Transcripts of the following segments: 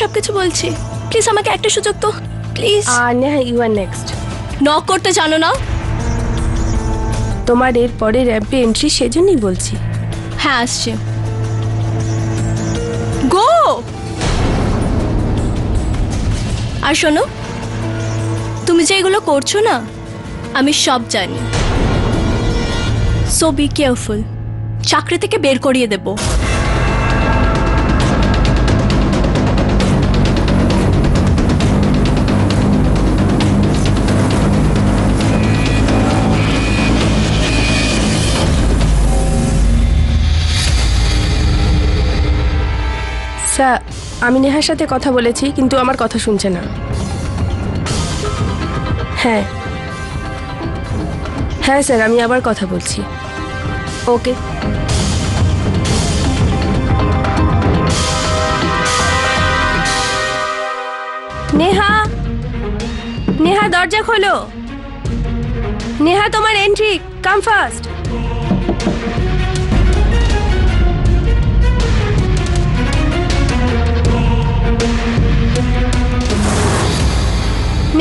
সবকিছু বলছি। প্লিজ আমাকে একটা সুযোগ তো, please. Neha, you are next. Knock করতে জানো না? তোমার এর পরে র্যাম্পে এন্ট্রি, সেজন্যই বলছি। হ্যাঁ আসছে। গো। আর শোনো, তুমি যে এগুলো করছো না, আমি সব জানি। সো বি কেয়ারফুল, চাকরি থেকে বের করিয়ে দেব। স্যার, আমি নেহার সাথে কথা বলেছি, কিন্তু আমার কথা শুনছে না। হ্যাঁ হ্যাঁ স্যার, আমি আবার কথা বলছি। ওকে। নেহা, নেহা দরজা খোলো। নেহা, তোমার এন্ট্রি, কাম ফাস্ট।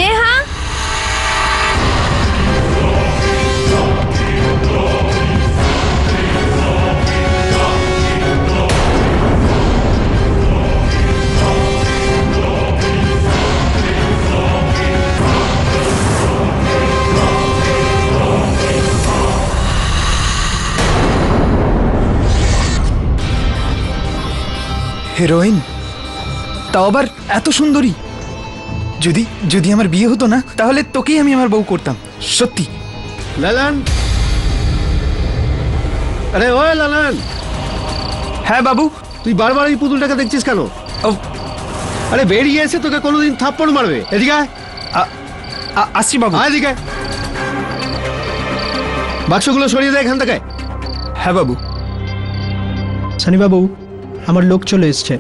নেহা, হিরোইন, তাও আবার এত সুন্দরী। যদি যদি আমার বিয়ে হতো না, তাহলে তোকেই আমি আমার বউ করতাম, সত্যি। লালান, আরে ও লালান। হ্যাঁ বাবু। তুই বারবার এই পুতুলটাকে দেখছিস কেন? ও, আরে বেরিয়ে এসে তোকে কোনোদিন থাপ্পড় মারবে। এদিকে আয়। আসছি বাবু। আয় এদিকে। বাক্সগুলো সরিয়ে দেয় এখান থেকে। হ্যাঁ বাবু। সানিবাবু, আমার লোক চলে এসছে,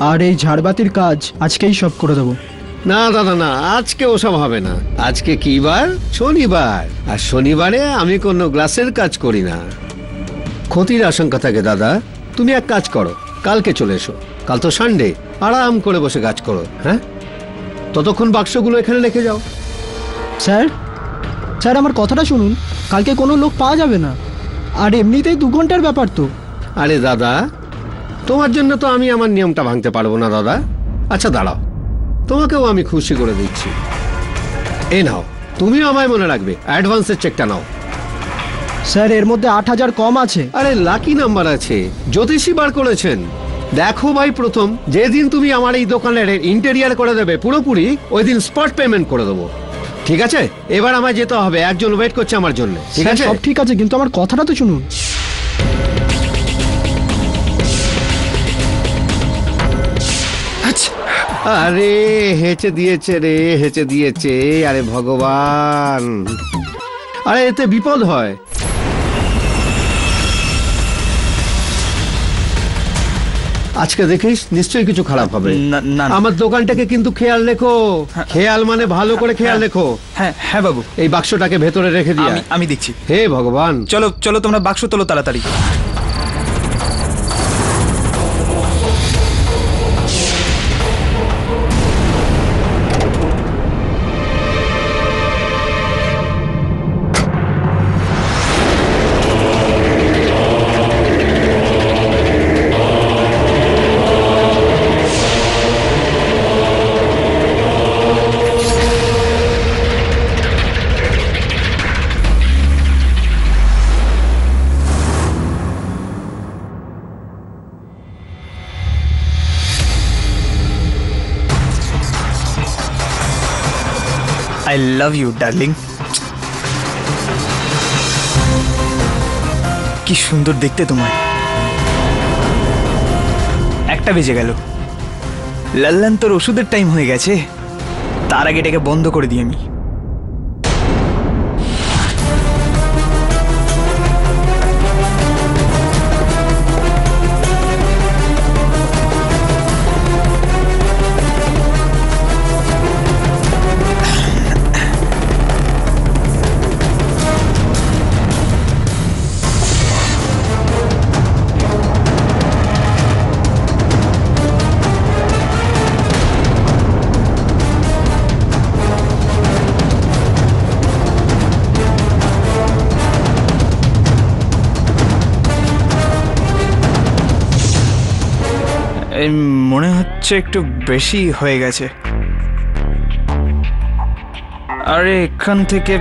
আর এই ঝাড়বাতির কাজ আজকেই সব করে দেবো। না দাদা না, আজকে ওসব হবে না। আজকে কি বার? শনিবার। আর শনিবারে আমি কোনো গ্লাসের কাজ করি না, ক্ষতির আশঙ্কা থাকে। দাদা, তুমি এক কাজ করো, কালকে চলে এসো। কাল তো সানডে, আরাম করে বসে কাজ করো। হ্যাঁ, ততক্ষণ বাক্সগুলো এখানে রেখে যাও। স্যার, স্যার আমার কথাটা শুনুন, কালকে কোনো লোক পাওয়া যাবে না, আর এমনিতেই 2 ঘন্টার ব্যাপার তো। আরে দাদা, তোমার জন্য তো আমি আমার নিয়মটা ভাঙতে পারবো না দাদা। আচ্ছা দাঁড়াও, তোমাকেও আমি খুশি করে দিচ্ছি। এই নাও, তুমিও আমায় মনে রাখবে, অ্যাডভান্সের চেকটা নাও। স্যার, এর মধ্যে 8,000 কম আছে। আরে লাকি নাম্বার আছে, জ্যোতিষী বার করেছেন। দেখো ভাই, প্রথম যেদিন তুমি আমার এই দোকানের ইন্টেরিয়ার করে দেবে পুরোপুরি, ওই দিন স্পট পেমেন্ট করে দেবো। ঠিক আছে? এবার আমায় যেতে হবে, একজন ওয়েট করছে আমার জন্য। ঠিক স্যার, আছে? সব ঠিক আছে, কিন্তু আমার কথাটা তো শুনুন। আচ্ছা, আরে হেঁচে দিয়েছে রে, হেঁচে দিয়েছে। আরে ভগবান, আরে এতে বিপদ হয়। আজকে দেখিস, নিশ্চয়ই কিছু খারাপ হবে। না, না, না। আমার দোকানটাকে কিন্তু খেয়াল রেখো। খেয়াল মানে ভালো করে খেয়াল রেখো। হ্যাঁ হ্যাঁ বাবু, এই বাক্সটাকে ভেতরে রেখে দিয়া। আমি দেখছি। হে ভগবান। চলো চলো, তোমরা বাক্স তোলো তাড়াতাড়ি। I love you, darling. কি সুন্দর দেখতে তোমায়। 1টা বেজে গেল। লাল্লান, তোর ওষুধের টাইম হয়ে গেছে, তার আগে এটাকে বন্ধ করে দিই আমি। এই মনে হচ্ছে একটু বেশি হয়ে গেছে। আরে এখান থেকে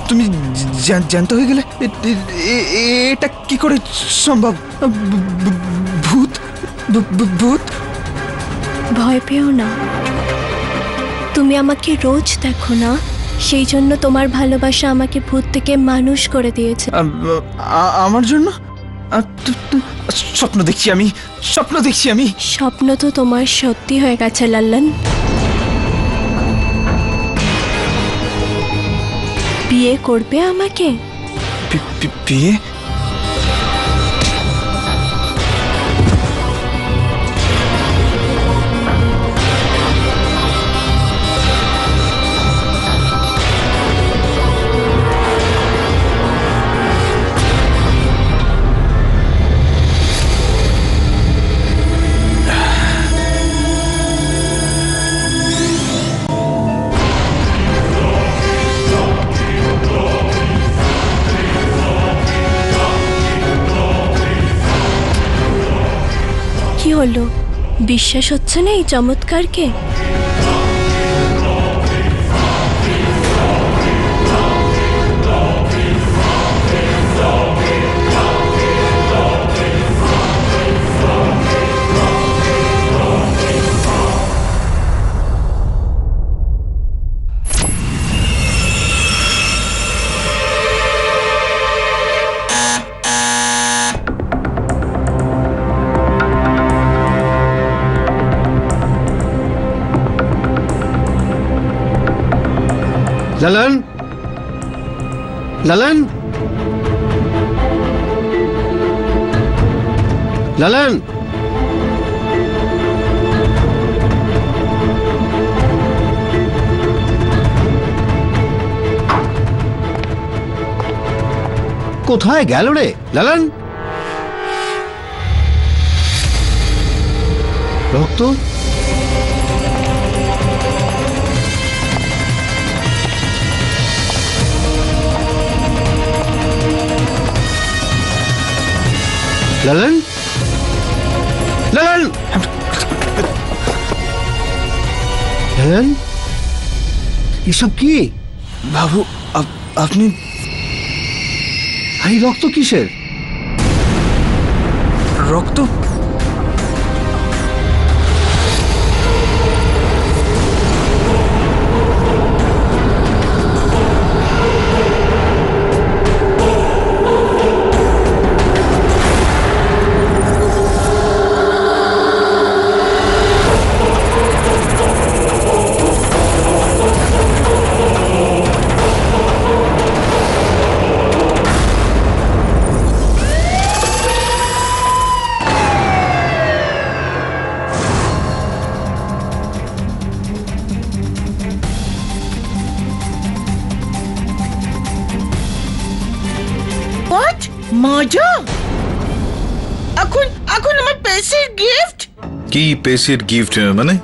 তুমি জ্যান্ত হয়ে গেলে? এটা কি করে সম্ভব? ভূত? ভূত? ভয় পেও না, তুমি আমাকে রোজ দেখো না, সেই জন্য তোমার ভালোবাসা আমাকে ভূত থেকে মানুষ করে দিয়েছে। আমার জন্য? স্বপ্ন দেখছি আমি, স্বপ্ন দেখছি আমি। স্বপ্ন তো তোমার সত্যি হয়ে গেছে লাল্লান। বিয়ে করবে আমাকে? বিয়ে? কি হলো, বিশ্বাস হচ্ছে না এই চমৎকারকে? লালন, লালন, লালন, কোথায় গেল রে লালন? রক্ত? লালন, লালন, লালন, এসব কি? বাবু, আপনি এই রক্ত কিসের? রক্ত? মজা? এখন এখন আমার পেসির গিফট? কি পেসির গিফট মানে?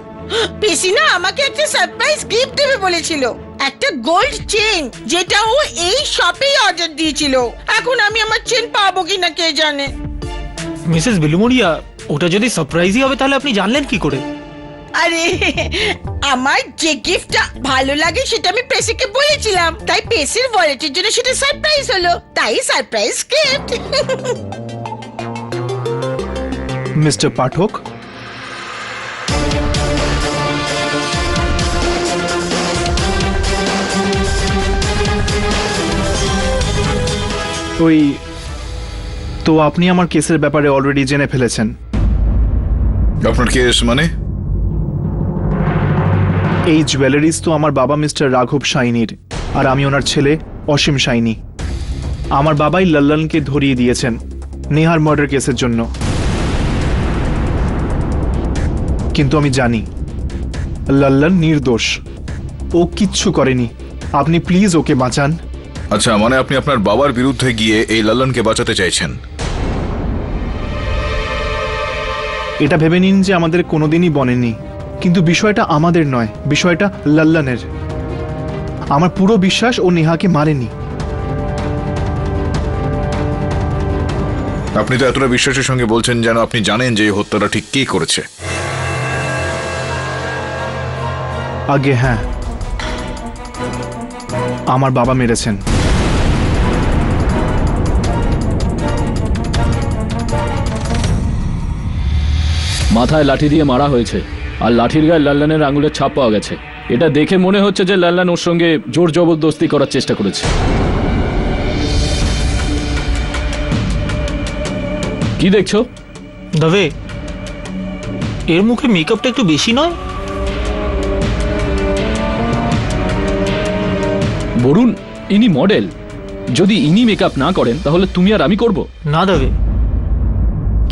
পেসি না আমাকে একটা সারপ্রাইজ গিফট দেবে বলেছিল, একটা গোল্ড চেন, যেটা ও এই শপেই অর্ডার দিয়েছিল। এখন আমি আমার চেন পাবো কিনা কে জানে। মিসেস বিলুমোরিয়া, ওটা যদি সারপ্রাইজই হবে তাহলে আপনি জানলেন কি করে? আরে আমার যে গিফটটা ভালো লাগে সেটা আমি পেসিকে বলেছিলাম, তাই পেসির ওয়ালেটের জন্য সেটা সারপ্রাইজ হলো, তাই সারপ্রাইজ গিফট। মিস্টার পাঠক, ওই তো আপনি আমার কেসের ব্যাপারে অলরেডি জেনে ফেলেছেন। আপনার কেস মানে? এই জুয়েলারিজ তো আমার বাবা মিস্টার রাঘব সাইনির, আর আমি ওনার ছেলে অসীম সাইনি। আমার বাবাই লল্লনকে ধরিয়ে দিয়েছেন নেহার মার্ডার কেসের জন্য, কিন্তু আমি জানি লল্লন নির্দোষ, ও কিচ্ছু করেনি। আপনি প্লিজ ওকে বাঁচান। আচ্ছা, মানে আপনি আপনার বাবার বিরুদ্ধে গিয়ে এই লালনকে বাঁচাতে চাইছেন? এটা ভেবে নিন যে আমাদের কোনোদিনই বনেনি, কিন্তু বিষয়টা আমাদের নয়, বিষয়টা লল্লনের। আমার পুরো বিশ্বাস ও নেহাকে মারেনি। আপনি তো এতটা বিশ্বাসের সঙ্গে বলছেন যেন আপনি জানেন যে এই হত্যাটা ঠিক কে করেছে। আগে হ্যাঁ, আমার বাবা মেরেছেন। মাথায় লাঠি দিয়ে মারা হয়েছে, আর লাঠির গায়ে লাল্লানের আঙুলের ছাপ পাওয়া গেছে। এটা দেখে মনে হচ্ছে যে লাল্লান ওর সঙ্গে জোর জবরদস্তি করার চেষ্টা করেছে। কি দেখছো? দবে, এর মুখে মেকআপটা একটু বেশি নয়? বরুণ, ইনি মডেল। যদি ইনি মেকআপ না করেন তাহলে তুমি আর আমি করব? না দবে,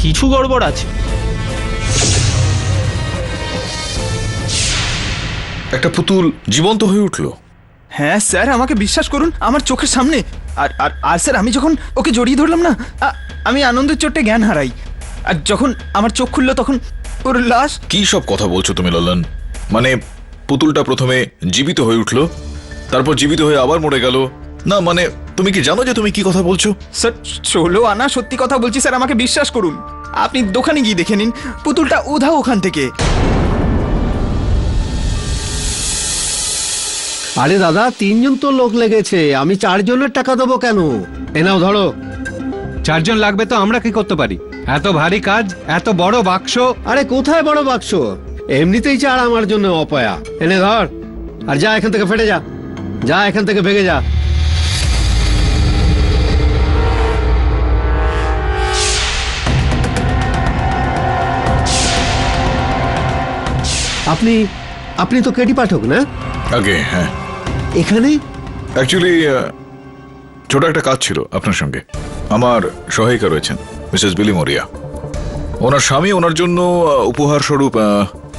কিছু গড়বড় আছে। একটা পুতুল জীবন্ত হয়ে উঠলো। হ্যাঁ স্যার, আমাকে বিশ্বাস করুন, আমার চোখের সামনে। আর আর আর স্যার, আমি যখন ওকে জড়িয়ে ধরলাম না, আমি আনন্দের চোটে জ্ঞান হারাই। আর যখন আমার চোখ খুললো তখন ওর লাশ। কি সব কথা বলছো তুমি লল্লন? মানে পুতুলটা প্রথমে জীবিত হয়ে উঠলো, তারপর জীবিত হয়ে আবার মরে গেল? না মানে তুমি কি জানো যে তুমি কি কথা বলছো? স্যার 16 আনা সত্যি কথা বলছি স্যার, আমাকে বিশ্বাস করুন। আপনি দোকানে গিয়ে দেখে নিন, পুতুলটা উধাও ওখান থেকে। আরে দাদা, 3 জন তো লোক লেগেছে, আমি 4 জনের টাকা দেবো কেন? এ নাও ধরো। 4 জন লাগবে তো আমরা কি করতে পারি? এত ভারী কাজ, এত বড় বাক্স। আরে কোথায় বড় বাক্স? এমনিতেই 4 আমার জন্য অপয়া। এনে ধর, আর যা এখান থেকে, ফেটে যা, যা এখান থেকে, ভেগে যা। আপনি আপনি তো কেডি পাঠক না? আগে হ্যাঁ। এখানে অ্যাকচুয়ালি ছোট একটা কাজ ছিল আপনার সঙ্গে। আমার সহায়িকা রয়েছেন মিসেস বিলিমোরিয়া, ওনার স্বামী ওনার জন্য উপহার স্বরূপ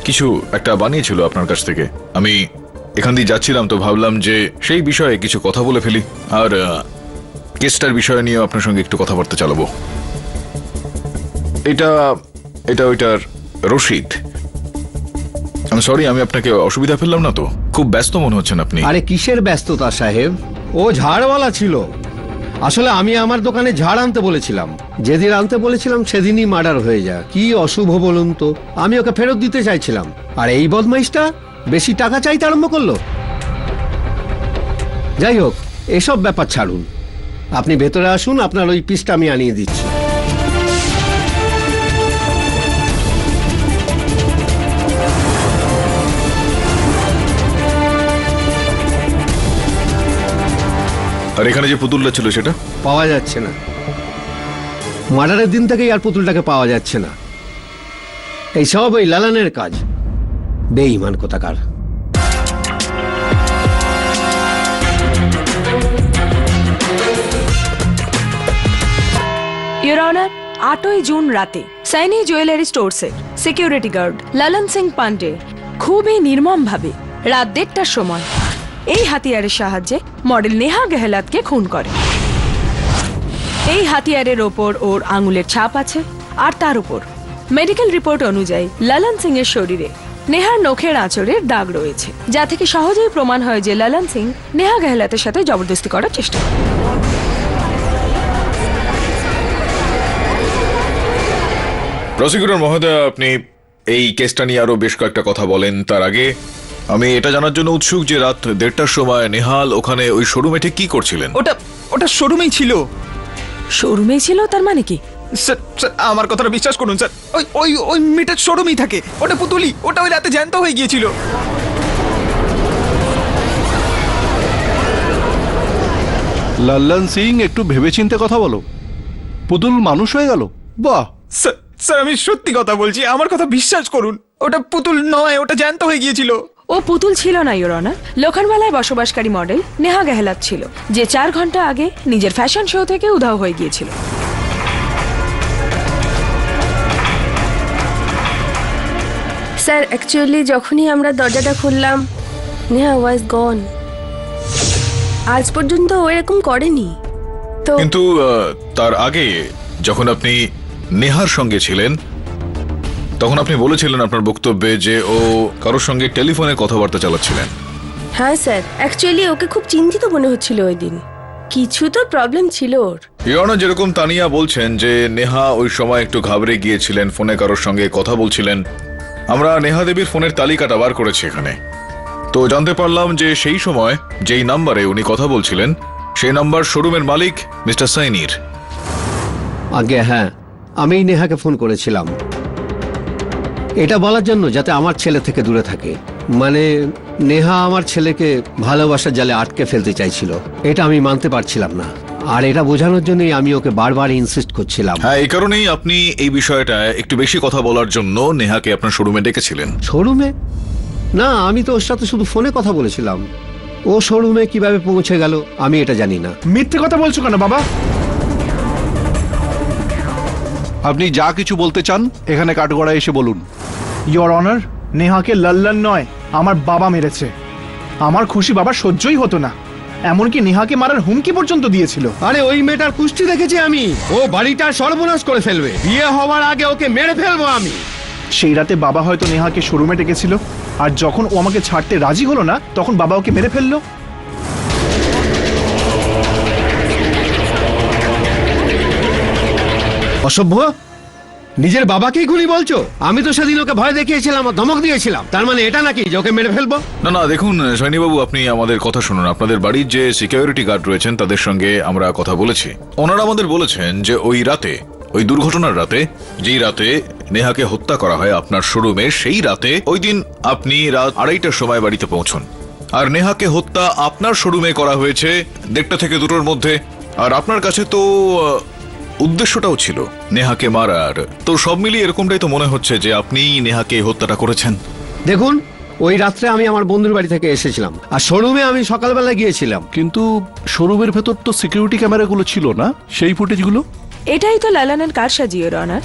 কিছু একটা বানিয়েছিল আপনার কাছ থেকে। আমি এখান দিয়ে যাচ্ছিলাম তো ভাবলাম যে সেই বিষয়ে কিছু কথা বলে ফেলি, আর কেসটার বিষয় নিয়ে আপনার সঙ্গে একটু কথাবার্তা চালাবো। এটা এটা ওইটার রশিদ। আমি সরি, আমি আপনাকে অসুবিধা ফেললাম না তো? খুব ব্যস্ত মনে হচ্ছেন আপনি। আরে কিসের ব্যস্ততা সাহেব, ও ঝাড়ওয়ালা ছিল। আসলে আমি আমার দোকানে ঝাড় আনতে বলেছিলাম, যেদিন আনতে বলেছিলাম সেদিনই মার্ডার হয়ে যায়। কি অশুভ বলুন তো। আমি ওকে ফেরত দিতে চাইছিলাম, আর এই বদমাইশটা বেশি টাকা চাইতে আরম্ভ করলো। যাই হোক, এসব ব্যাপার ছাড়ুন, আপনি ভেতরে আসুন, আপনার ওই পিসটা আমি আনিয়ে দিচ্ছি। আর এখানে যে পুতুলটা ছিল সেটা পাওয়া যাচ্ছে না। মার্ডারের দিন থেকেই আর পুতুলটাকে পাওয়া যাচ্ছে না। এই সব ওই লালানের কাজ। বেঈমান কোথাকার। ইয়োর অনার, 8ই জুন রাতে সাইনি জুয়েলারি স্টোরসের সিকিউরিটি গার্ড ললন সিং পান্ডে খুবই নির্মমভাবে রাত 1:30টার সময় এই হাতিয়ারের সাহায্যে মডেল নেহা গেহলতকে খুন করে। এই হাতিয়ারের ওপর ওর আঙুলের ছাপ আছে, আর তার উপর মেডিকেল রিপোর্ট অনুযায়ী ললন সিং এর শরীরে নেহার নখের আঁচড়ের দাগ রয়েছে, যা থেকে সহজেই প্রমাণ হয় যে ললন সিং নেহা গেহলতের সাথে জবরদস্তি করার চেষ্টা করে। প্রসিকিউটর মহোদয়, আপনি এই কেসটা নিয়ে আরো বেশ কয়েকটা কথা বলেন। তার আগে আমি এটা জানার জন্য উৎসুক যে রাত 1:30টার সময় নেহাল ওখানে ওই শোরুমে ঠিক কি করছিলেন? ওটা ওটা শোরুমেই ছিল। শোরুমেই ছিল তার মানে কি? স্যার স্যার আমার কথাটা বিশ্বাস করুন স্যার, ওই ওই ওই মেয়েটার শোরুমেই থাকে। ওটা পুতুলি, ওটা ওই রাতে জ্যান্ত হয়ে গিয়েছিল। লাল্লান সিং, একটু ভেবেচিন্তে কথা বলো। পুতুল মানুষ হয়ে গেল? বাহ! স্যার স্যার আমি সত্যি কথা বলছি, আমার কথা বিশ্বাস করুন। ওটা পুতুল নয়, ওটা জ্যান্ত হয়ে গিয়েছিল। ও পুতুল ছিল না ইওর অনার। লোখানবালায় বসবাসকারী মডেল নেহা গেহলাত ছিল, যে 4 ঘন্টা আগে নিজের ফ্যাশন শো থেকে উধাও হয়ে গিয়েছিল। স্যার অ্যাকচুয়ালি যখনই আমরা দরজাটা খুললাম, নেহা ওয়াজ গন। আজ পর্যন্ত ও এরকম করেনি তো। কিন্তু তার আগে যখন আপনি নেহার সঙ্গে ছিলেন তখন আপনি বলেছিলেন আপনার বক্তব্যে যে ও কারোর সঙ্গে টেলিফোনে কথাবার্তা চালাচ্ছিলেন। হ্যাঁ স্যার, অ্যাকচুয়ালি ওকে খুব চিন্তিত মনে হচ্ছিল ওই দিন। কিছু তো প্রবলেম ছিল ওর। ইয়নো, যেরকম তানিয়া বলছেন যে নেহা ওই সময় একটু ঘাবড়ে গিয়েছিলেন, ফোনে কারোর সঙ্গে কথা বলছিলেন। আমরা নেহা দেবীর ফোনের তালিকাটা বার করেছি এখানে। তো জানতে পারলাম যে সেই সময় যেই নাম্বারে উনি কথা বলছিলেন সেই নাম্বার শোরুমের মালিক মিস্টার সাইনির। আগে হ্যাঁ, আমিই নেহাকে ফোন করেছিলাম এটা বলার জন্য যাতে আমার ছেলে থেকে দূরে থাকে। মানে নেহা আমার ছেলেকে ভালোবাসার জালে আটকে ফেলতে চাইছিল, এটা আমি মানতে পারছিলাম না। আর এটা বোঝানোর জন্যই আমি ওকে বারবার ইনসিস্ট করছিলাম। হ্যাঁ, এই কারণেই আপনি এই বিষয়টা একটু বেশি কথা বলার জন্য নেহাকে আপনার শোরুমে ডেকেছিলেন। শোরুমে? না, আমি তো ওর সাথে শুধু ফোনে কথা বলেছিলাম। ও শোরুমে কিভাবে পৌঁছে গেল আমি এটা জানি না। মিথ্যে কথা বলছো কেন বাবা? আপনি যা কিছু বলতে চান এখানে কাঠগড়ায় এসে বলুন। ইয়োর অনার, নেহাকে লাল্লান নয়, আমার বাবা মেরেছে। আমার খুশি বাবা সহ্যই হতো না, এমনকি নেহাকে মারার হুমকি পর্যন্ত দিয়েছিল। আরে ওই মেয়েটার কুষ্টি দেখেছি আমি, ও বাড়িটা সর্বনাশ করে ফেলবে। বিয়ে হওয়ার আগে ওকে মেরে ফেলবো আমি। সেই রাতে বাবা হয়তো নেহাকে শোরুমে ডেকেছিল, আর যখন ও আমাকে ছাড়তে রাজি হলো না তখন বাবা ওকে মেরে ফেললো। অসভ্য! নিজের বাবাকেই খুনি বলছো? আমি তো সেদিন ওকে ভয় দেখিয়েছিলাম, ধমক দিয়েছিলাম। তার মানে এটা নাকি যে ওকে মেরে ফেলবো? না না, দেখুন সৈনিবাবু, আপনি আমাদের কথা শুনুন। আপনাদের বাড়ির যে সিকিউরিটি গার্ড রয়েছেন তাদের সঙ্গে আমরা কথা বলেছি। ওনারা আমাদের বলেছেন যে ওই রাতে, ওই দুর্ঘটনার রাতে, যেই রাতে নেহাকে হত্যা করা হয় আপনার শোরুমে, সেই রাতে ওই দিন আপনি রাত 2:30টার সময় বাড়িতে পৌঁছন। আর নেহাকে হত্যা আপনার শোরুমে করা হয়েছে 1:30 থেকে 2টোর মধ্যে। আর আপনার কাছে তো উদ্দেশ্যটাও ছিল নেহাকে মারার। তো সব মিলিয়ে এরকমটাই তো মনে হচ্ছে যে আপনি নেহাকে হত্যাটা করেছেন। দেখুন, ওই রাত্রে আমি আমার বন্ধুর বাড়ি থেকে এসেছিলাম, আর শোরুমে আমি সকালবেলা গিয়েছিলাম। কিন্তু শোরুমের ভেতর তো সিকিউরিটি ক্যামেরাগুলো ছিল না, সেই ফুটেজগুলো? এটাই তো লালানের কারসাজি ইওর অনার।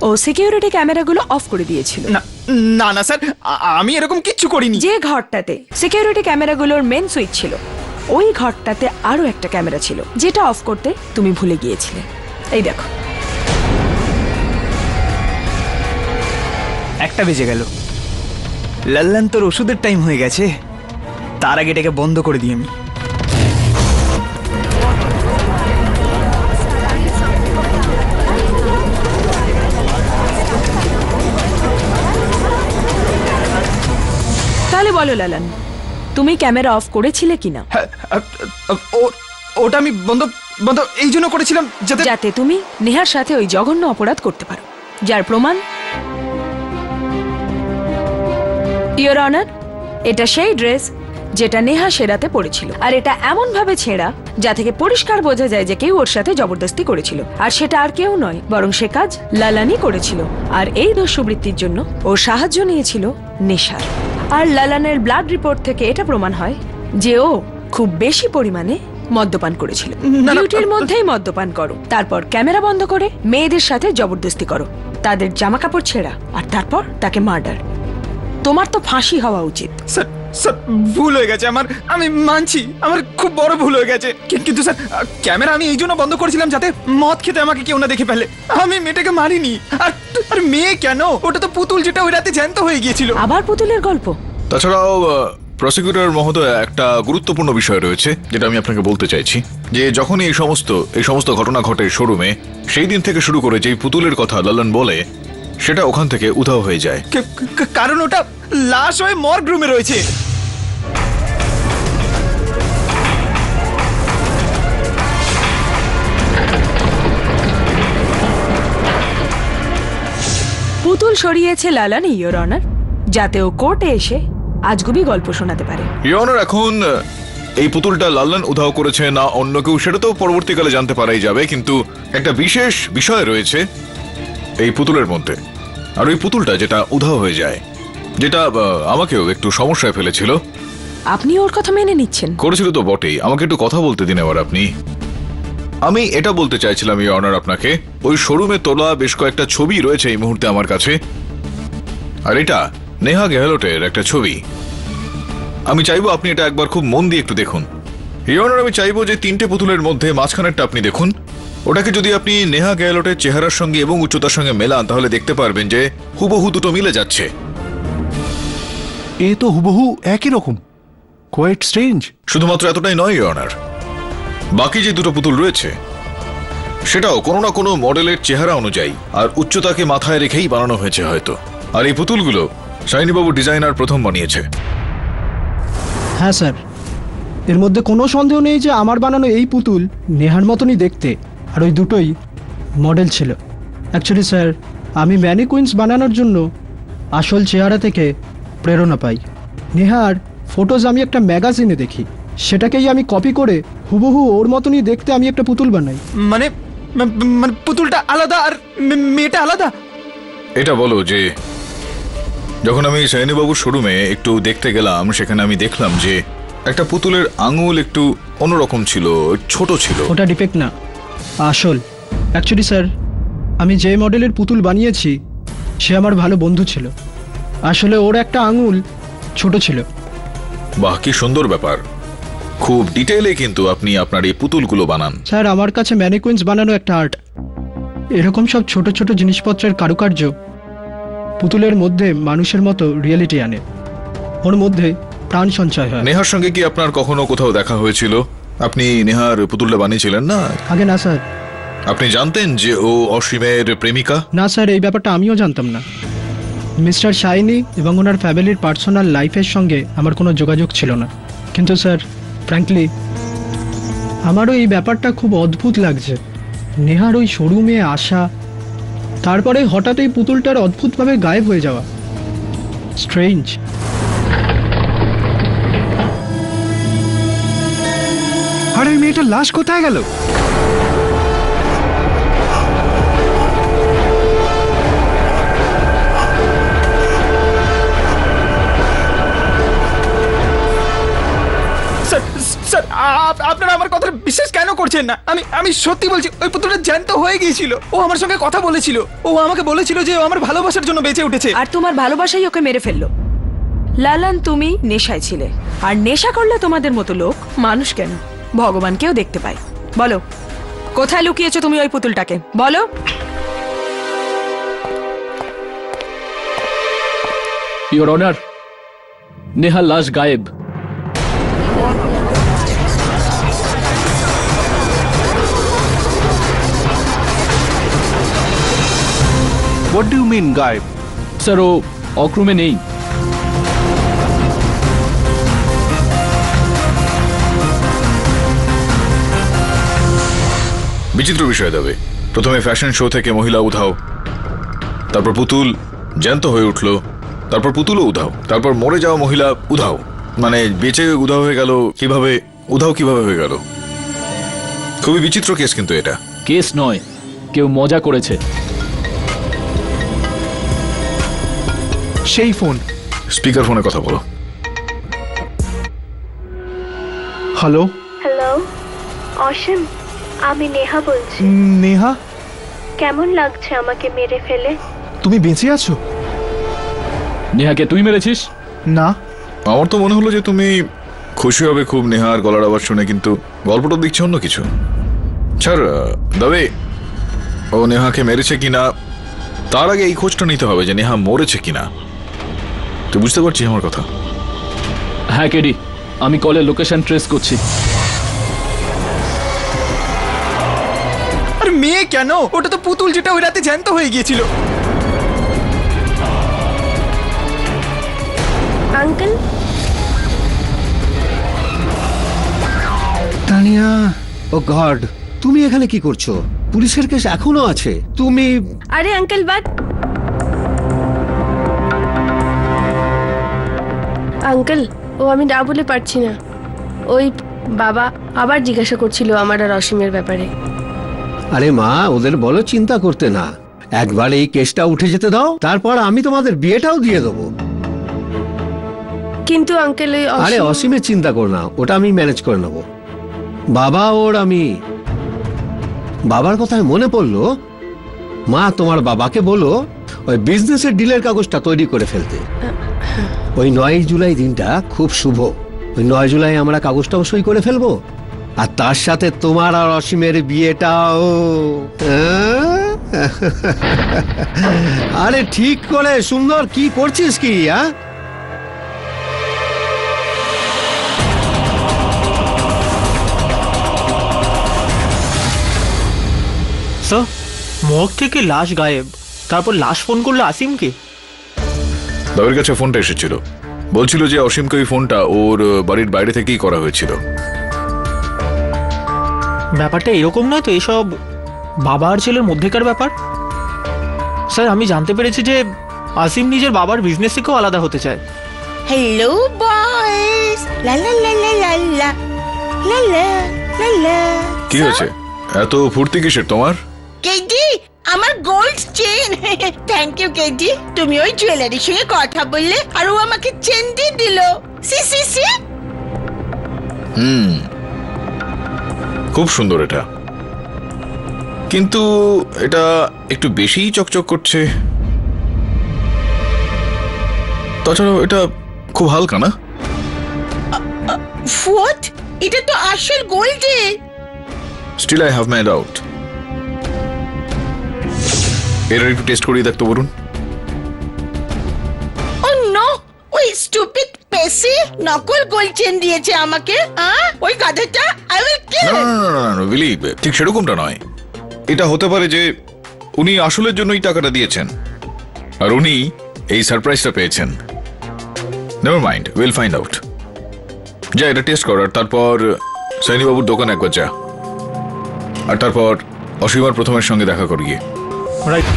ও সিকিউরিটি ক্যামেরাগুলো অফ করে দিয়েছিল। না না না স্যার, আমি এরকম কিচ্ছু করিনি। যে ঘরটাতে সিকিউরিটি ক্যামেরাগুলোর মেন সুইচ ছিল, ওই ঘরটাতে আরো একটা ক্যামেরা ছিল, যেটা অফ করতে তুমি ভুলে গিয়েছিলে। এই দেখো, 1টা বেজে গেল। লাল্লান, তোর ওষুধের টাইম হয়ে গেছে। তার আগে এটাকে বন্ধ করে দিই আমি। তাহলে বলো লালান, তুমি ক্যামেরা অফ করেছিলে কিনা? হ্যাঁ, ওটা আমি বন্ধ বন্ধ এই জন্য করেছিলাম যাতে তুমি নেহার সাথে ওই জঘন্য অপরাধ করতে পারো, যার প্রমাণ ইওর অনার, এটা সেই ড্রেস যেটা নেহা সেরাতে পড়েছিল। আর এটা এমন ভাবে ছেঁড়া যা থেকে পরিষ্কার বোঝা যায় যে কেউ ওর সাথে জবরদস্তি করেছিল। আর সেটা আর কেউ নয়, বরং সে কাজ লালানই করেছিল। আর এই দস্যুবৃত্তির জন্য ও সাহায্য নিয়েছিল নেশার। আর লালানের ব্লাড রিপোর্ট থেকে এটা প্রমাণ হয় যে ও খুব বেশি পরিমাণে মদ্যপান করেছিল। ডিউটির মধ্যেই মদ্যপান করো, তারপর ক্যামেরা বন্ধ করে মেয়েদের সাথে জবরদস্তি করো, তাদের জামা কাপড় ছেঁড়া, আর তারপর তাকে মার্ডার। তোমার তো ফাঁসি হওয়া উচিত। স্যার স্যার ভুল হয়ে গেছে আমার, আমি মানছি আমার খুব বড় ভুল হয়ে গেছে। কিন্তু স্যার, ক্যামেরা আমি এই জন্য বন্ধ করেছিলাম যাতে মদ খেতে আমাকে কেউ না দেখে ফেলে। আমি মেয়েটাকে মারিনি। আর মেয়ে কেন? ওটা তো পুতুল, যেটা ওই রাতে জ্যান্ত হয়ে গিয়েছিল। আবার পুতুলের গল্প? তাছাড়াও প্রসিকিউটর মহোদয়, একটা গুরুত্বপূর্ণ বিষয় রয়েছে যেটা আমি আপনাকে বলতে চাইছি, যে যখনই এই সমস্ত ঘটনা ঘটে শোরুমে, সেই দিন থেকে শুরু করে যেই পুতুলের কথা লল্লন বলে সেটা ওখান থেকে উধাও হয়ে যায়। কারণ ওটা লাশ হয়ে মর্গ রুমে রয়েছে। পুতুল সরিয়েছে লালন, ইয়োর অনার, যাতে ও কোর্টে এসে আজগুবি গল্প শোনাতে পারে। ইয়োর অনার, এখন এই পুতুলটা লালন উধাও করেছে না অন্য কেউ সেটা তো পরবর্তীকালে জানতে পারাই যাবে, কিন্তু একটা বিশেষ বিষয় রয়েছে এই পুতুলের মধ্যে। আর ওই পুতুলটা যেটা উধাও হয়ে যায়, যেটা আমাকেও একটু সমস্যায় ফেলেছিল। আপনি ওর কথা মেনে নিচ্ছেন? করেছিল তো বটেই, আমাকে একটু কথা বলতে দিন এবার আপনি। আমি এটা বলতে চাইছিলাম ইয়োর অনার আপনাকে, ওই শোরুমে তোলা বেশ কয়েকটা ছবি রয়েছে এই মুহূর্তে আমার কাছে, আর এটা নেহা গেহলটের একটা ছবি। আমি চাইবো আপনি এটা একবার খুব মন দিয়ে একটু দেখুন। ইয়োর অনার, আমি চাইবো যে তিনটে পুতুলের মধ্যে মাঝখানেরটা আপনি দেখুন। ওটাকে যদি আপনি নেহা গেহলটের চেহারার সঙ্গে এবং উচ্চতার সঙ্গে মেলান, তাহলে দেখতে পারবেন যে হুবহু দুটো মিলে যাচ্ছে। এ তো হুবহু একই রকম। Quite strange. শুধুমাত্র এতটাই নয় ইয়োর অনার, বাকি যে দুটো পুতুল রয়েছে সেটাও কোনো না কোনো মডেলের চেহারা অনুযায়ী আর উচ্চতাকে মাথায় রেখেই বানানো হয়েছে হয়তো। আর এই পুতুলগুলো শাইনিবাবু ডিজাইনার প্রথম বানিয়েছে। হ্যাঁ স্যার, এর মধ্যে কোনো সন্দেহ নেই যে আমার বানানো এই পুতুল নেহার মতনই দেখতে, আর ওই দুটোই মডেল ছিল। অ্যাকচুয়ালি স্যার, আমি ম্যানিকুইন্স বানানোর জন্য আসল চেহারা থেকে প্রেরণা পাই। নেহার ফটোজ আমি একটা ম্যাগাজিনে দেখি, সেটাকেই আমি কপি করে হুবহু ওর মতনই দেখতে আমি একটা পুতুল বানাই। মানে পুতুলটা আলাদা আর মেয়েটা আলাদা? এটা বলো যে যখন আমি শাইনিবাবুর শোরুমে একটু দেখতে গেলাম, সেখানে আমি দেখলাম যে একটা পুতুলের আঙুল একটু অন্যরকম ছিল, ছোট ছিল। ওটা ডিফেক্ট না, আসল। অ্যাকচুয়ালি স্যার, আমি যে মডেলের পুতুল বানিয়েছি সে আমার ভালো বন্ধু ছিল। আসলে ওর একটা আঙুল ছোট ছিল। বাহ, কি সুন্দর ব্যাপার। খুব ডিটেইলে কিন্তু আপনি আপনার এই পুতুলগুলো বানান। স্যার, আমার কাছে ম্যানিকুইন্স বানানো একটা আর্ট। এরকম সব ছোট ছোট জিনিসপত্রের কারুকার্য পুতুলের মধ্যে মানুষের মতো রিয়েলিটি আনে, ওর মধ্যে প্রাণ সঞ্চয় হয়। নেহার সঙ্গে কি আপনার কখনো কোথাও দেখা হয়েছিল? আপনি নেহার পুতুলটা বানিয়েছিলেন না? আগে না স্যার। আপনি জানতেন যে ও অসীমের প্রেমিকা? না স্যার, এই ব্যাপারটা আমিও জানতাম না। মিস্টার শাইনি এবং ওনার ফ্যামিলির পার্সোনাল লাইফের সঙ্গে আমার কোনো যোগাযোগ ছিল না। কিন্তু স্যার, ফ্র্যাঙ্কলি আমারও এই ব্যাপারটা খুব অদ্ভুত লাগছে। নেহার ওই শোরুমে আসা, তারপরে হঠাৎ এই পুতুলটার অদ্ভুতভাবে গায়েব হয়ে যাওয়া, স্ট্রেঞ্জ। আর ওই মেয়েটার লাশ কোথায় গেল? স্যার, আপনারা আমার কথা বিশ্বাস কেন করছেন না? আমি সত্যি বলছি, ওই পুতুলটা জ্যান্ত হয়ে গিয়েছিল। ও আমার সঙ্গে কথা বলেছিল, ও আমাকে বলেছিল যে ও আমার ভালোবাসার জন্য বেঁচে উঠেছে। আর তোমার ভালোবাসাই ওকে মেরে ফেললো। লালন, তুমি নেশায় ছিলে, আর নেশা করলে তোমাদের মতো লোক মানুষ কেন ভগবানকেও দেখতে পায়। বলো, কোথায় লুকিয়েছো তুমি ওই পুতুলটাকে? বলো। ইয়োর অনার, নেহার লাশ গায়েব। হোয়াট ডু ইউ মিন গায়েব? স্যার, ও অক্রমে নেই। বিচিত্র বিষয় দেবে। প্রথমে ফ্যাশন শো থেকে মহিলা উধাও, তারপর পুতুল জ্যান্ত হয়ে উঠলো, তারপর পুতুলও উধাও, তারপর মরে যাওয়া মহিলা উধাও। মানে বেঁচে উধাও হয়ে গেল কিভাবে? উধাও কিভাবে হয়ে গেল? খুবই বিচিত্র কেস কিন্তু এটা। কেস নয়, কেউ মজা করেছে। সেই ফোন। স্পিকার ফোনে কথা বলো। হ্যালো হ্যালো অসীম, আমি নেহা বলছি। নেহা, কেমন লাগছে আমাকে মেরে ফেলে? তুমি বেঁচে আছো? নেহাকে তুই মেরেছিস? না, আমার তো মনে হলো যে তুমি খুশি হবে খুব নেহার গলার আওয়াজ শুনে, কিন্তু গল্পটা দেখছি অন্য কিছু। ছাড় দাবে, ও নেহাকে মেরেছে কিনা তার আগে এই খোঁজটা নিতে হবে যে নেহা মরেছে কিনা। তুই বুঝতে পারছিস আমার কথা? হ্যাঁ কেডি, আমি কলের লোকেশন ট্রেস করছি। আর মেয়ে কেন? ওটা তো পুতুল, যেটা ওই রাতে জ্যান্ত হয়ে গিয়েছিল। আঙ্কেল, তানিয়া, ও গড, তুমি এখানে কি করছো? পুলিশের কেস এখনো আছে। তুমি আরে আঙ্কেল বাট আঙ্কেল, ও আমি না বলে পারছি না। ওই বাবা আবার জিজ্ঞাসা করছিল আমার আর অসীমের ব্যাপারে। আরে মা, ওদের বলো চিন্তা করতে না। একবার এই কেসটা উঠে যেতে দাও, তারপর আমি তোমাদের বিয়েটাও দিয়ে দেবো। কিন্তু আঙ্কেল ওই আরে অসীমের চিন্তা করো না, ওটা আমি ম্যানেজ করে নেবো। বাবা ওর আমি বাবার কথায় মনে পড়লো, মা তোমার বাবাকে বলো ওই বিজনেসের ডিলের কাগজটা তৈরি করে ফেলতে। ওই 9 জুলাই দিনটা খুব শুভ। ওই 9 জুলাই আমরা কাগজটাও সই করে ফেলবো, আর তার সাথে তোমার আর অসীমের বিয়েটাও। আরে ঠিক করে সুন্দর, কি করছিস কি? স্যার, মর্গ থেকে লাশ গায়েব, তারপর লাশ ফোন করলো আসিমকে। বাবার কাছে ফোনটা এসেছিল, বলছিল যে অসীমকে ওই ফোনটা ওর বাড়ির বাইরে থেকেই করা হয়েছিল। ব্যাপারটা এরকম নয় তো, এসব বাবা আর ছেলের মধ্যেকার ব্যাপার। স্যার, আমি জানতে পেরেছি যে আসিম নিজের বাবার বিজনেস থেকেও আলাদা হতে চায়। হ্যালো বয়েস, লা লা লা লা লা লা লা লা লা লা। কি হয়েছে? এত ফুর্তি কিসের তোমার? কেডি, আমার gold chain. Thank you KD, তুমি ওই জুয়েলারির সঙ্গে কথা বললে আর ও আমাকে চেন দিয়ে দিল। See see see. খুব সুন্দর এটা, কিন্তু এটা একটু বেশিই চকচক করছে। তাছাড়াও এটা খুব হালকা না? হোয়াট? এটা তো আসল গোল্ডের। Still I have my doubt. এর একটু টেস্ট করিয়ে দেখতে বলুন। ও নো, ওই স্টুপিড পেসি নকল গোল্ড চেন দিয়েছে আমাকে। ওই গাধাটা, আই উইল কিল। না, বিলিভ, ঠিক সেরকমটা নয়। এটা হতে পারে যে উনি আসলের জন্যই টাকাটা দিয়েছেন, আর উনি এই সারপ্রাইজটা পেয়েছেন। Never mind, will find out. যা, এটা টেস্ট কর, আর তারপর সাইনিবাবুর দোকানে একবার যা, আর তারপর অসীমার প্রথমের সঙ্গে দেখা করিয়ে। রাইট।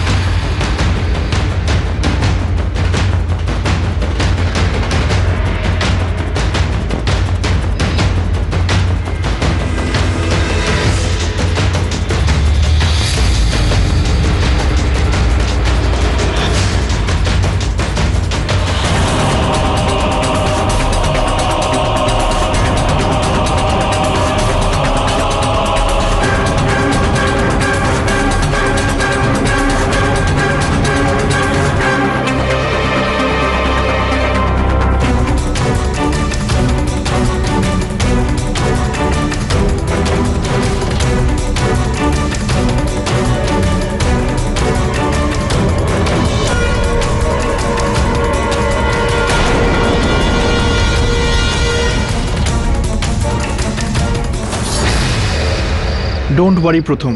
ডোন্ট ওয়ারি প্রথম,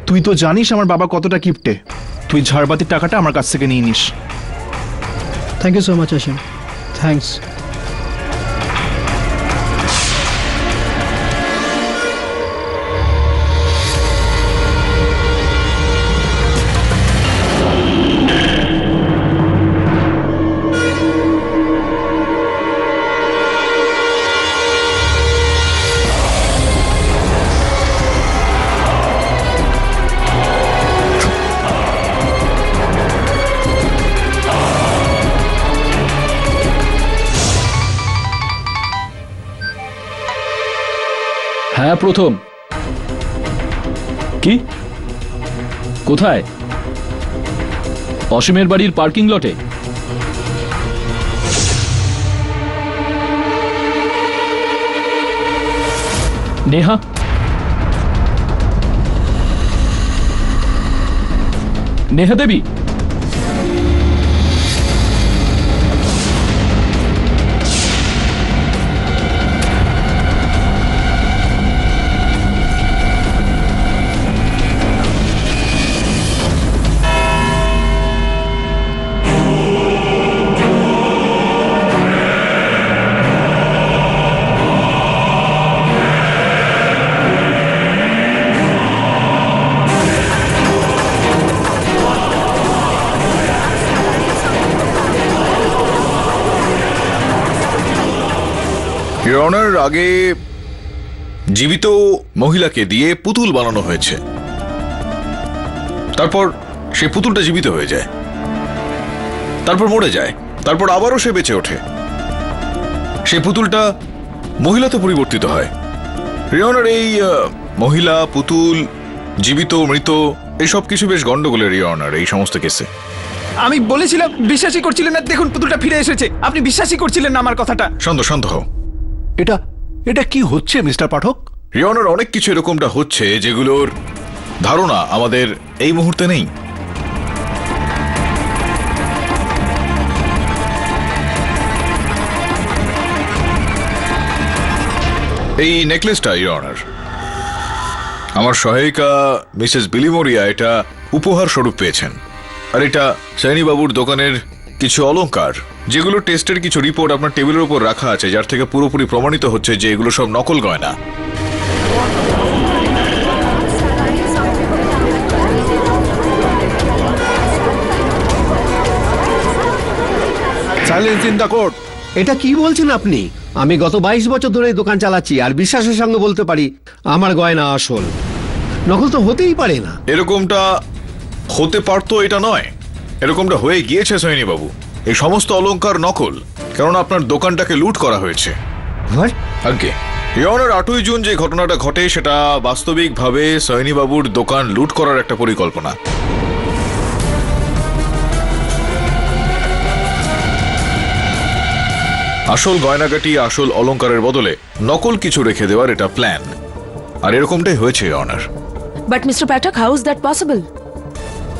তুই তো জানিস আমার বাবা কতটা কিপটে। তুই ঝাড়বাতির টাকাটা আমার কাছ থেকে নিয়ে নিস। Thank you so much Asim, thanks. হ্যাঁ প্রথম। কি? কোথায়? অসীমের বাড়ির পার্কিং লটে? নেহা? নেহা দেবী? ইওর অনার, আগে জীবিত মহিলাকে দিয়ে পুতুল বানানো হয়েছে, তারপর সেই পুতুলটা জীবিত হয়ে যায়, তারপর মরে যায়, তারপর আবারও সে বেঁচে ওঠে, সেই পুতুলটা মহিলাতে পরিবর্তিত হয়। ইওর অনার, এই মহিলা, পুতুল, জীবিত, মৃত, এই সব কিছু বেশ গন্ডগোলের ইওর অনার এই সমস্ত কেসে। আমি বলেছিলাম, বিশ্বাসই করছিলেন না। দেখুন পুতুলটা ফিরে এসেছে, আপনি বিশ্বাসই করছিলেন না আমার কথাটা। শান্ত হও। এটা কি হচ্ছে মিস্টার পাঠক? ইওর অনার, অনেক কিছু এরকমটা হচ্ছে যেগুলোর ধারণা আমাদের এই মুহূর্তে নেই। এই নেকলেসটা ইওর অনার, আমার সহায়িকা মিসেস বিলিমোরিয়া এটা উপহার স্বরূপ পেয়েছেন। আর এটা সাইনি বাবুর দোকানের কিছু অলংকার, যেগুলো টেস্টের কিছু রিপোর্ট আপনার টেবিলের উপর রাখা আছে, যার থেকে পুরোপুরি প্রমাণিত হচ্ছে যে এগুলো সব নকল গয়না। Silence in the court. এটা কি বলছেন আপনি? আমি গত 22 বছর ধরে এই দোকান চালাচ্ছি, আর বিশ্বাসের সঙ্গে বলতে পারি আমার গয়না আসল, নকল তো হতেই পারে না। এরকমটা হতে পারতো এটা নয়, এরকমটা হয়ে গিয়েছে সাইনি বাবু। এই সমস্ত অলংকার নকল, কেননা আপনার দোকানটাকে লুট করা হয়েছে। আগে ইওর অনার, 8ই জুন যে ঘটনাটা ঘটে সেটা বাস্তবিকভাবে সাইনি বাবুর দোকান লুট করার একটা পরিকল্পনা। আসল গয়নাগাটি, আসল অলংকারের বদলে নকল কিছু রেখে দেওয়ার এটা প্ল্যান, আর এরকমটাই হয়েছে your honour. But mister Pathak, how is that possible?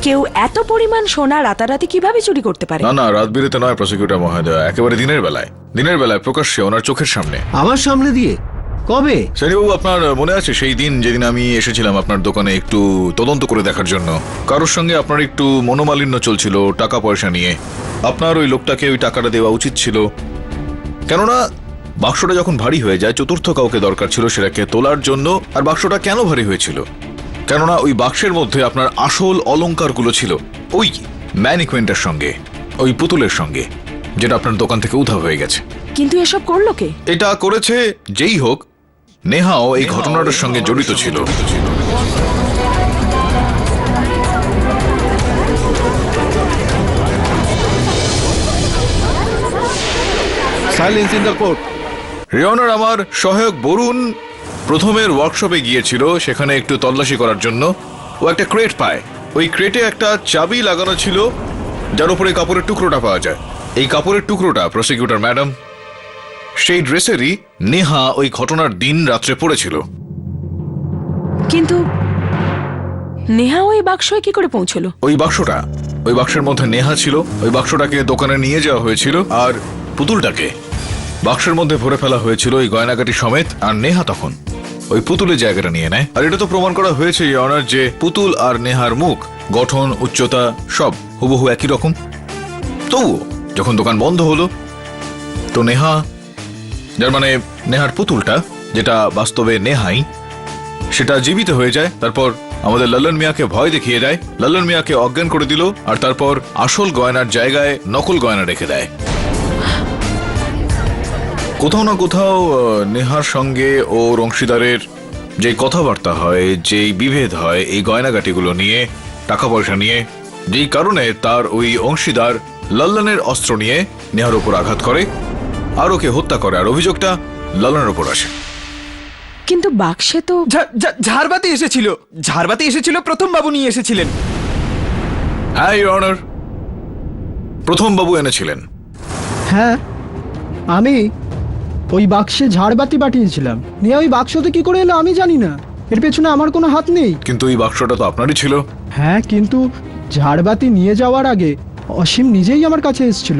কেউ এত পরিমাণ সোনা রাতারাতি কিভাবে চুরি করতে পারে? না, রাত বিরেতে নয় প্রসিকিউটর মহোদয়, একেবারে দিনের বেলায় প্রকাশ্যে ওনার চোখের সামনে। আমার সামনে দিয়ে? কবে? সাইনিবাবু, আপনার মনে আছে সেই দিন যেদিন আমি এসেছিলাম আপনার দোকানে একটু তদন্ত করে দেখার জন্য? কারোর সঙ্গে আপনার একটু মনোমালিন্য চলছিল টাকা পয়সা নিয়ে। আপনার ওই লোকটাকে ওই টাকাটা দেওয়া উচিত ছিল, কেননা বাক্সটা যখন ভারী হয়ে যায় চতুর্থ কাউকে দরকার ছিল সেটাকে তোলার জন্য। আর বাক্সটা কেন ভারী হয়েছিল? কেননা ওই বাক্সের মধ্যে আপনার আসল অলংকারগুলো ছিল ওই ম্যানিকুইনটার সঙ্গে, ওই পুতুলের সঙ্গে, যেটা আপনার দোকান থেকে উধাও হয়ে গেছে। কিন্তু এসব করলো কে? এটা করেছে যেই হোক, নেহাও এই ঘটনাটার সঙ্গে জড়িত ছিল। Silence in the court. Your honour, আমার সহায়ক বরুণ প্রথমের ওয়ার্কশপে গিয়েছিল সেখানে একটু তল্লাশি করার জন্য। ও একটা ক্রেট পায়, ওই ক্রেটে একটা চাবি লাগানো ছিল যার উপরে কাপড়ের টুকরোটা পাওয়া যায়। এই কাপড়ের টুকরোটা প্রসিকিউটর ম্যাডাম, সেই ড্রেসেরই নেহা ওই ঘটনার দিন রাত্রে পড়েছিল। কিন্তু নেহা ওই বাক্সে কি করে পৌঁছলো? ওই বাক্সের মধ্যে নেহা ছিল, ওই বাক্সটাকে দোকানে নিয়ে যাওয়া হয়েছিল, আর পুতুলটাকে বাক্সের মধ্যে ভরে ফেলা হয়েছিল ওই গয়নাগাটি সমেত। আর নেহা তখন ওই পুতুলের জায়গাটা নিয়ে নেয়। আর এটা তো প্রমাণ করা হয়েছে ইওর অনার যে পুতুল আর নেহার মুখ, গঠন, উচ্চতা সব হুবহু একই রকম। তবুও যখন দোকান বন্ধ হলো তো নেহা, যার মানে নেহার পুতুলটা, যেটা বাস্তবে নেহাই, সেটা জীবিত হয়ে যায়। তারপর আমাদের লল্লন মিয়াকে ভয় দেখিয়ে দেয়, লল্লন মিয়াকে অজ্ঞান করে দিল, আর তারপর আসল গয়নার জায়গায় নকল গয়না রেখে দেয়। কোথাও না কোথাও নেহার সঙ্গে ওর অংশীদারের যে কথাবার্তা হয়, যেই বিভেদ হয় এই গয়নাগাটিগুলো নিয়ে, টাকা পয়সা নিয়ে, যেই কারণে তার ওই অংশীদার লল্লনের অস্ত্র নিয়ে নেহার উপর আঘাত করে আর ওকে হত্যা করে, আর অভিযোগটা লল্লনের উপর আসে। কিন্তু বাক্সে তো ঝাড়বাতি এসেছিল, প্রথম বাবু নিয়ে এসেছিলেন। হ্যাঁ ইওর অনার, প্রথম বাবু এনেছিলেন। হ্যাঁ, আমি ওই বাক্সে ঝাড়বাতি পাঠিয়েছিলাম। নিয়ে ওই বাক্সতে কি করে এলো আমি জানি না, এর পেছনে আমার কোনো হাত নেই। কিন্তু এই বাক্সটা তো আপনারই ছিল। হ্যাঁ, কিন্তু ঝাড়বাতি নিয়ে যাওয়ার আগে অসীম নিজেই আমার কাছে এসেছিল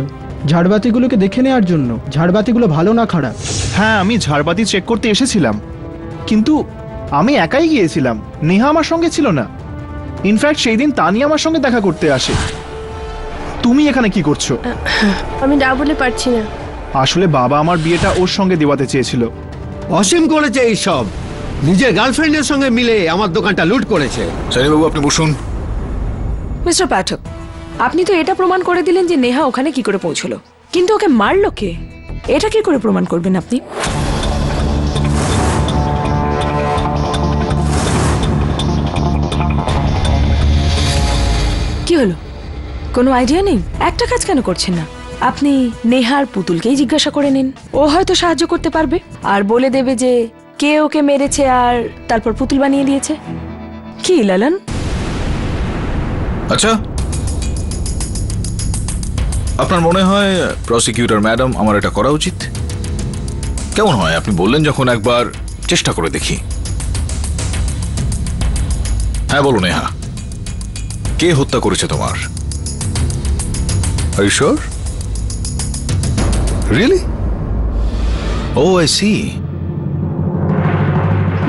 ঝাড়বাতিগুলোকে দেখে নেওয়ার জন্য, ঝাড়বাতিগুলো ভালো না খারাপ। হ্যাঁ, আমি ঝাড়বাতি চেক করতে এসেছিলাম, কিন্তু আমি একাই গিয়েছিলাম, নেহা আমার সঙ্গে ছিল না। ইনফ্যাক্ট সেই দিন তানি আমার সঙ্গে দেখা করতে আসে। তুমি এখানে কি করছো? আমি না বলে পারছি না। আসলে বাবা আমার বিয়েটা ওর সঙ্গে দেওয়াতে চেয়েছিল। অসীম করেছে এই সব, নিজের গার্লফ্রেন্ডের সঙ্গে মিলে আমার দোকানটা লুট করেছে। সাইনিবাবু, আপনি বসুন। মিস্টার পাঠক, আপনি তো এটা প্রমাণ করে দিলেন যে নেহা ওখানে কি করে পৌঁছলো, কিন্তু ওকে মারলো কে? এটা কি করে প্রমাণ করবেন আপনি? কোনো আইডিয়া নেই? একটা কাজ কেন করছেন না? আপনি নেহার পুতুলকেই জিজ্ঞাসা করে নিন, ও হয়তো সাহায্য করতে পারবে আর বলে দেবে যে কে ওকে মেরেছে আর তারপর পুতুল বানিয়ে দিয়েছে। কি লালন? আচ্ছা, আপনার মনে হয় প্রসিকিউটর ম্যাডাম আমার এটা করা উচিত? কেমন হয় আপনি বললেন যখন একবার চেষ্টা করে দেখি। হ্যাঁ বলো নেহা, কে হত্যা করেছে তোমার? Are you sure? Really? Oh, I see.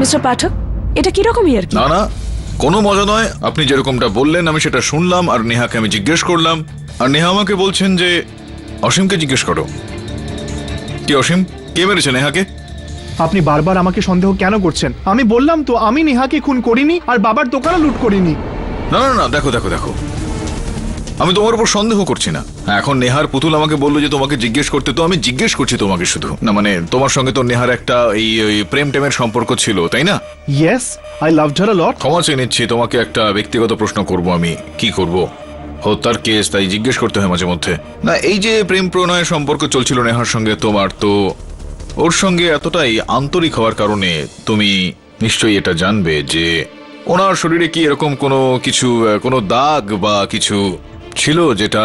Mister Pathak, এটা কিরকম ইয়ার কি? না না, কোনো মজা নয়। আপনি যেরকমটা বললেন আমি সেটা শুনলাম, আর নেহাকে আমি জিজ্ঞেস করলাম, আর নেহা আমাকে বলছেন যে অসীমকে জিজ্ঞেস করো। কি অসীম, কে মেরেছে নেহাকে? আপনি বারবার আমাকে সন্দেহ কেন করছেন? আমি বললাম তো আমি নেহাকে খুন করিনি আর বাবার দোকানও লুট করিনি। না না না, দেখো দেখো দেখো, আমি তোমার উপর সন্দেহ করছি না। এখন নেহার পুতুল আমাকে বললো যে তোমাকে জিজ্ঞেস করতে, তো আমি জিজ্ঞেস করছি তোমাকে শুধু। না মানে তোমার সঙ্গে তো নেহার একটা এই প্রেম টেমের সম্পর্ক ছিল, তাই না? ইয়েস, আই লাভড হার আ লট। ক্ষমা চেয়ে নিচ্ছি, তোমাকে একটা ব্যক্তিগত প্রশ্ন করব আমি। কি করব? হত্যার কেস, তাই জিজ্ঞেস করতে হয় মাঝে মধ্যে। না এই যে প্রেম প্রণয়ের সম্পর্ক চলছিল নেহার সঙ্গে তোমার, তো ওর সঙ্গে এতটাই আন্তরিক হওয়ার কারণে তুমি নিশ্চয়ই এটা জানবে যে ওনার শরীরে কি এরকম কোনো কিছু, কোনো দাগ বা কিছু ছিল যেটা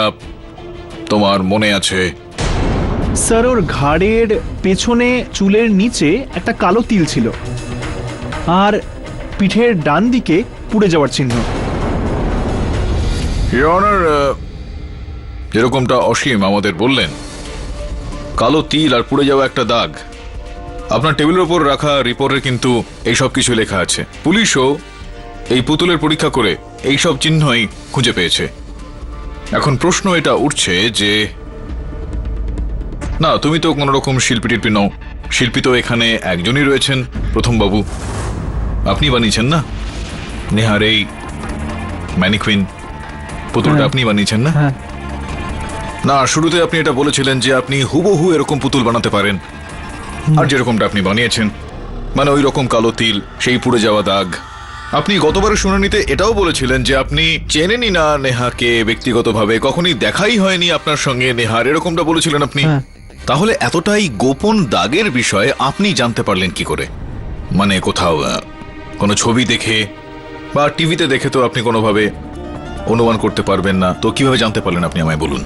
তোমার মনে আছে? স্যার, ওর ঘাড়ের পেছনে চুলের নিচে একটা কালো তিল ছিল আর পিঠের ডান দিকে পুড়ে যাওয়ার চিহ্ন। ইওর অনার, যেরকমটা অসীম আমাদের বললেন, কালো তিল আর পুড়ে যাওয়া একটা দাগ, আপনার টেবিলের উপর রাখা রিপোর্টে কিন্তু এই সব কিছু লেখা আছে। পুলিশও এই পুতুলের পরীক্ষা করে এই সব চিহ্নই খুঁজে পেয়েছে। এখন প্রশ্ন এটা উঠছে যে না, তুমি তো কোনো রকম শিল্পী টিল্পী নও। শিল্পী তো এখানে একজনই রয়েছেন, প্রথম বাবু। আপনি বানিয়েছেন না নেহার এই ম্যানিকুইন পুতুলটা? আপনি বানিয়েছেন না? না, শুরুতে আপনি এটা বলেছিলেন যে আপনি হুবহু এরকম পুতুল বানাতে পারেন, আর যেরকমটা আপনি বানিয়েছেন, মানে ওই রকম কালো তিল, সেই পুড়ে যাওয়া দাগ। আপনি গতবারের শুনানিতে এটাও বলেছিলেন যে আপনি চেনেনই না নেহাকে ব্যক্তিগতভাবে, কখনই দেখাই হয়নি আপনার সঙ্গে নেহার, এরকমটা বলেছিলেন আপনি। তাহলে এতটাই গোপন দাগের বিষয়ে আপনি জানতে পারলেন কি করে? মানে কোথাও কোনো ছবি দেখে বা টিভিতে দেখে তো আপনি কোনোভাবে অনুমান করতে পারবেন না, তো কিভাবে জানতে পারলেন আপনি আমায় বলুন।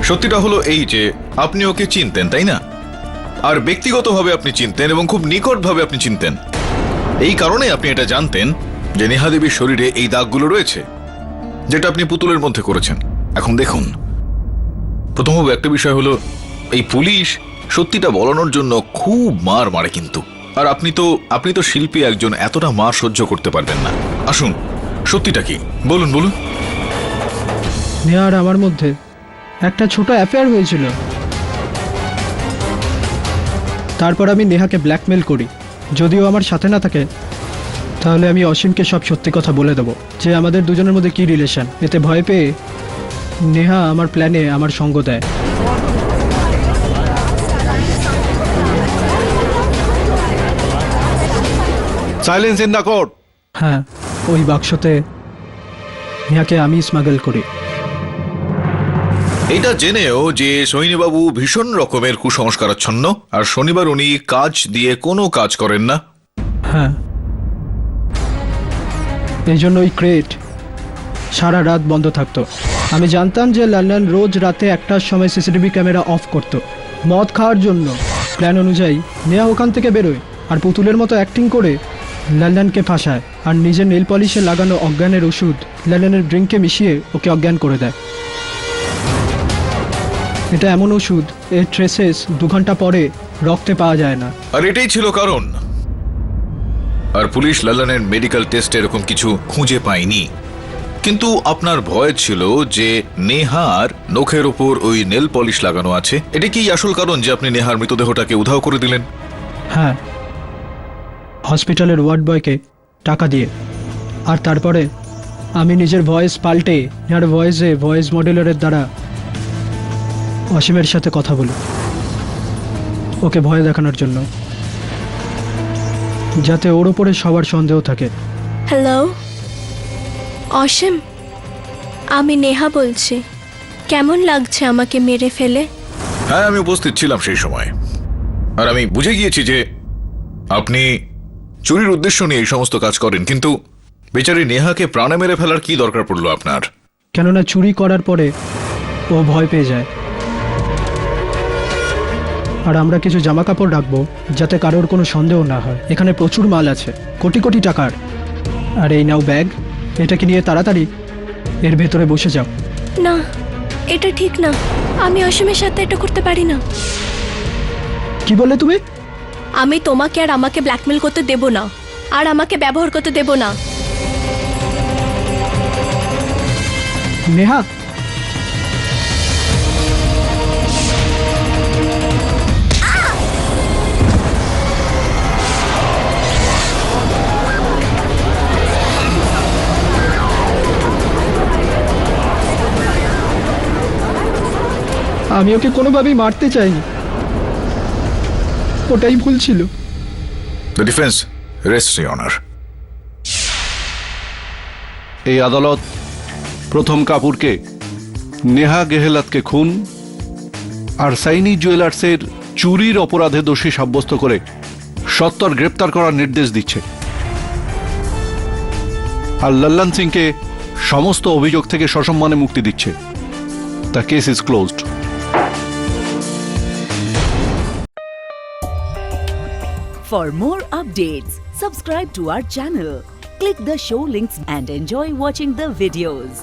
সত্যিটা হলো এই যে আপনি ওকে চিনতেন, তাই না? আর ব্যক্তিগতভাবে আপনি চিনতেন এবং খুব নিকটভাবে আপনি চিনতেন। এই কারণে আপনি এটা জানতেন যে নেহা দেবীর শরীরে এই দাগগুলো রয়েছে, যেটা আপনি পুতুলের মধ্যে করেছেন। এখন দেখুন, প্রথমভাবে একটা বিষয় হলো এই পুলিশ সত্যিটা বলানোর জন্য খুব মার মারে কিন্তু, আর আপনি তো শিল্পী একজন, এতটা মার সহ্য করতে পারবেন না। আসুন, সত্যিটা কি বলুন বলুন। নেহা আর আমার মধ্যে একটা ছোট অ্যাফেয়ার হয়েছিল। তারপর আমি নেহাকে ব্ল্যাকমেল করি, যদিও আমার সাথে না থাকে তাহলে আমি অসীমকে সব সত্যি কথা বলে দেবো যে আমাদের দুজনের মধ্যে কি রিলেশন। এতে ভয় পেয়ে নেহা আমার প্ল্যানে আমার সঙ্গ দেয়। Silence in the court. হ্যাঁ, ওই বাক্সতে নেহাকে আমি স্মাগল করি। এটা জেনেও যে সোহিনীবাবু ভীষণ রকমের কুসংস্কারাচ্ছন্ন, আর শনিবার উনি কাজ দিয়ে কোনো কাজ করেন না। হ্যাঁ, এই জন্য ওই ক্রেট সারা রাত বন্ধ থাকতো। আমি জানতাম যে লন্ডন রোজ রাতে 1টার সময় সিসিটিভি ক্যামেরা অফ করত মদ খাওয়ার জন্য। প্ল্যান অনুযায়ী নেহা ওখান থেকে বেরোয় আর পুতুলের মতো অ্যাক্টিং করে লন্ডনকে ফাঁসায়, আর নিজের নেল পলিশে লাগানো অজ্ঞানের ওষুধ লন্ডনের ড্রিঙ্কে মিশিয়ে ওকে অজ্ঞান করে দেয়। এটা এমন ওষুধ, এর ট্রেসেস 2 ঘন্টা পরে রক্তে পাওয়া যায় না। আর এটাই ছিল কারণ। আর পুলিশ লন্ডনের মেডিকেল টেস্টে এরকম কিছু খুঁজে পায়নি। কিন্তু আপনার ভয় ছিল যে নেহার নখের ওপর ওই নেল পলিশ লাগানো আছে। এটা কি আসল কারণ যে আপনি নেহার মৃতদেহটাকে উধাও করে দিলেন? হ্যাঁ, হসপিটালের ওয়ার্ড বয়কে টাকা দিয়ে। আর তারপরে আমি নিজের ভয়েস পাল্টে নেহার ভয়েস মডেলারের দ্বারা অসীমের সাথে কথা বলি, ওকে ভয় দেখানোর জন্য, যাতে ওর উপরে সবার সন্দেহ থাকে। হ্যালো অসীম, আমি নেহা বলছি। কেমন লাগছে আমাকে মেরে ফেলে? হ্যাঁ, আমি উপস্থিত ছিলাম সেই সময়, আর আমি বুঝে গিয়েছি যে আপনি চুরির উদ্দেশ্য নিয়ে এই সমস্ত কাজ করেন, কিন্তু বেচারি নেহাকে প্রাণে মেরে ফেলার কি দরকার পড়লো আপনার? কেননা চুরি করার পরে ও ভয় পেয়ে যায়। আর আমরা কিছু জামা কাপড় রাখবো যাতে কারোর কোনো সন্দেহ না হয়। এখানে প্রচুর মাল আছে, কোটি কোটি টাকার। আর এই নাও ব্যাগ, এটাকে নিয়ে তাড়াতাড়ি এর ভেতরে বসে যাও। না, এটা ঠিক না। আমি অসীমের সাথে এটা করতে পারি না। কি বললে তুমি? আমি তোমাকে আর আমাকে ব্ল্যাকমেল করতে দেব না, আর আমাকে ব্যবহার করতে দেব না। নেহা, আমি ওকে কোনোভাবেই মারতে চাইনি, ওটাই ভুল ছিল। The defence রেস্টস your honour. এই আদালত প্রথম কাপুরকে, নেহা গেহলাতকে খুন আর সাইনি জুয়েলার্সের চুরির অপরাধে দোষী সাব্যস্ত করে সত্বর গ্রেপ্তার করার নির্দেশ দিচ্ছে, আর লল্লন সিংকে সমস্ত অভিযোগ থেকে সসম্মানে মুক্তি দিচ্ছে। The case is closed. For more updates, subscribe to our channel, click the show links and enjoy watching the videos.